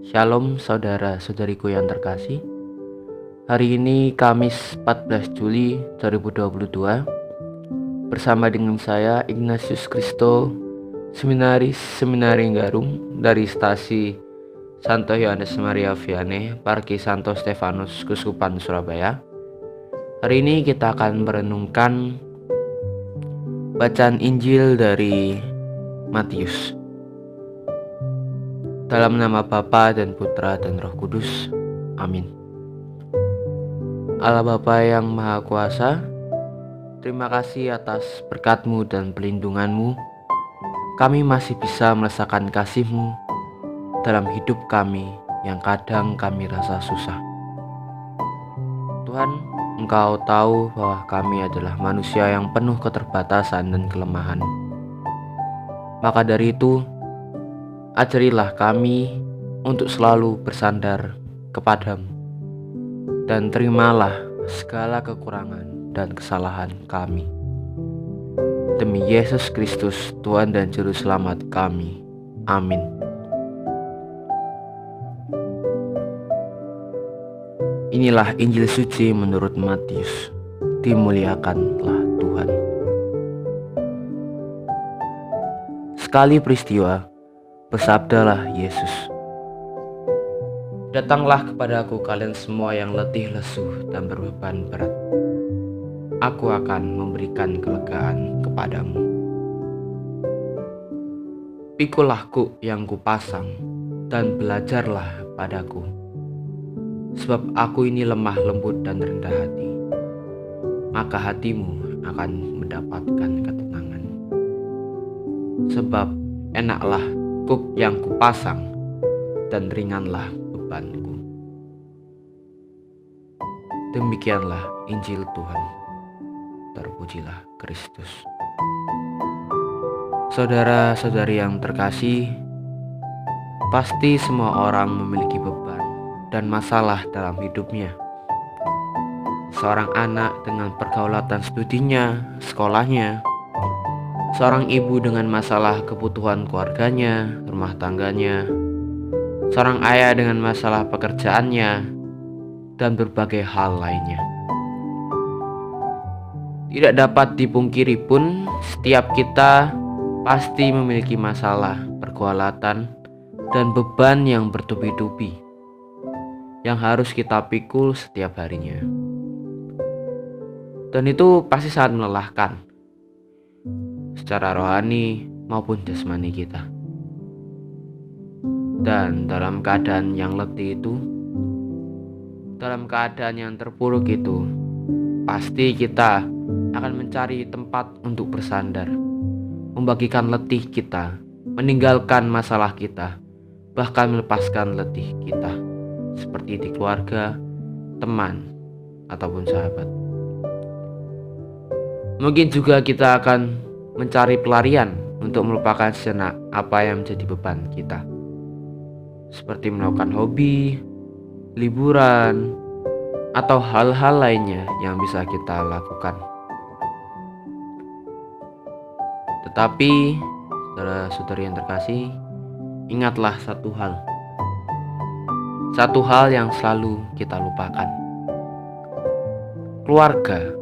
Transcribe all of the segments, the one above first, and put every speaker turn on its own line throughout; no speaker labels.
Shalom saudara-saudariku yang terkasih. Hari ini Kamis 14 Juli 2022 bersama dengan saya Ignatius Kristo, seminaris Seminari Garung dari stasi Santo Yohanes Maria Vianney, Parki Santo Stefanus, Keuskupan Surabaya. Hari ini kita akan merenungkan bacaan Injil dari Matius. Dalam nama Bapa dan Putra dan Roh Kudus. Amin. Allah Bapa yang Maha Kuasa, terima kasih atas berkat-Mu dan pelindungan-Mu. Kami masih bisa merasakan kasih-Mu dalam hidup kami yang kadang kami rasa susah. Tuhan, Engkau tahu bahwa kami adalah manusia yang penuh keterbatasan dan kelemahan. Maka dari itu, ajarilah kami untuk selalu bersandar kepadamu, dan terimalah segala kekurangan dan kesalahan kami. Demi Yesus Kristus, Tuhan dan Juru Selamat kami. Amin. Inilah Injil suci menurut Matius. Dimuliakanlah Tuhan. Sekali peristiwa, bersabdalah Yesus, "Datanglah kepadaku kalian semua yang letih lesu dan berbeban berat. Aku akan memberikan kelegaan kepadamu. Pikulah kuk yang kupasang dan belajarlah padaku, sebab aku ini lemah lembut dan rendah hati. Maka hatimu akan mendapatkan ketenangan. Sebab enaklah kuk yang kupasang dan ringanlah bebanku." Demikianlah Injil Tuhan. Terpujilah Kristus. Saudara-saudari yang terkasih, pasti semua orang memiliki beban dan masalah dalam hidupnya. Seorang anak dengan pergaulatan studinya, sekolahnya, seorang ibu dengan masalah kebutuhan keluarganya, rumah tangganya, seorang ayah dengan masalah pekerjaannya, dan berbagai hal lainnya. Tidak dapat dipungkiri pun, setiap kita pasti memiliki masalah, pergulatan, dan beban yang bertubi-tubi yang harus kita pikul setiap harinya. Dan itu pasti sangat melelahkan secara rohani maupun jasmani kita. Dan dalam keadaan yang letih itu, dalam keadaan yang terpuruk itu, pasti kita akan mencari tempat untuk bersandar, membagikan letih kita, meninggalkan masalah kita, bahkan melepaskan letih kita, seperti di keluarga, teman, ataupun sahabat. Mungkin juga kita akan mencari pelarian untuk melupakan sejenak apa yang menjadi beban kita, seperti melakukan hobi, liburan, atau hal-hal lainnya yang bisa kita lakukan. Tetapi, saudara-saudari yang terkasih, ingatlah satu hal yang selalu kita lupakan. Keluarga,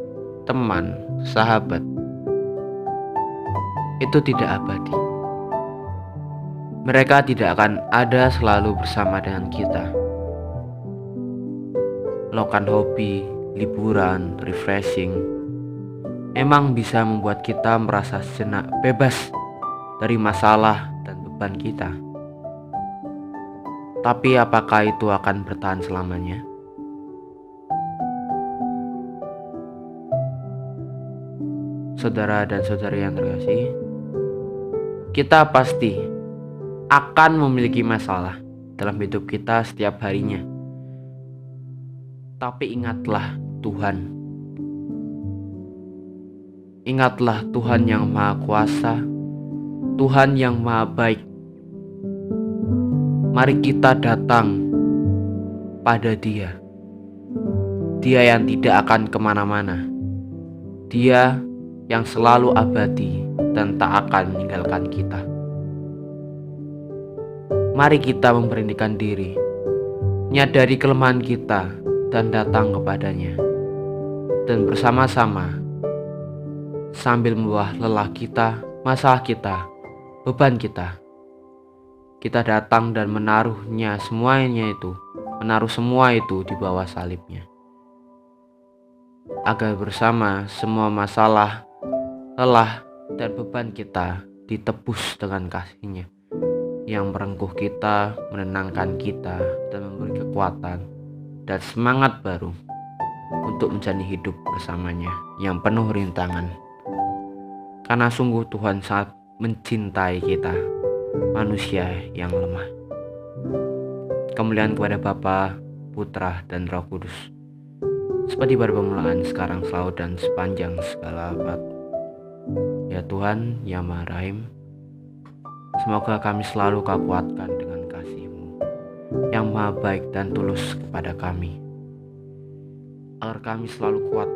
teman, sahabat, itu tidak abadi. Mereka tidak akan ada selalu bersama dengan kita. Melakukan hobi, liburan, refreshing, memang bisa membuat kita merasa sejenak bebas dari masalah dan beban kita. Tapi apakah itu akan bertahan selamanya? Saudara dan saudari yang terkasih, kita pasti akan memiliki masalah dalam hidup kita setiap harinya. Tapi ingatlah Tuhan. Ingatlah Tuhan yang Maha Kuasa, Tuhan yang Maha Baik. Mari kita datang pada Dia. Dia yang tidak akan kemana-mana. Dia yang selalu abadi dan tak akan meninggalkan kita. Mari kita memberanikan diri, menyadari kelemahan kita dan datang kepadanya. Dan bersama-sama, sambil membawa lelah kita, masalah kita, beban kita datang dan menaruh semua itu di bawah salibnya. Agar bersama semua masalah, lelah, dan beban kita ditebus dengan kasih-Nya yang merengkuh kita, menenangkan kita, dan memberi kekuatan dan semangat baru untuk menjalani hidup bersamanya yang penuh rintangan. Karena sungguh Tuhan sangat mencintai kita, manusia yang lemah. Kemuliaan kepada Bapa, Putra, dan Roh Kudus, seperti pada permulaan, sekarang, selalu, dan sepanjang segala abad. Ya Tuhan, ya Maha Rahim, semoga kami selalu Kau kuatkan dengan kasih-Mu yang maha baik dan tulus kepada kami, agar kami selalu kuat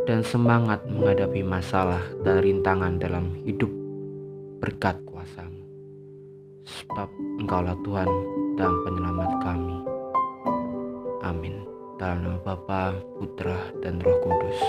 dan semangat menghadapi masalah dan rintangan dalam hidup berkat kuasa-Mu. Sebab Engkaulah Tuhan dan Penyelamat kami. Amin. Dalam nama Bapa, Putra, dan Roh Kudus.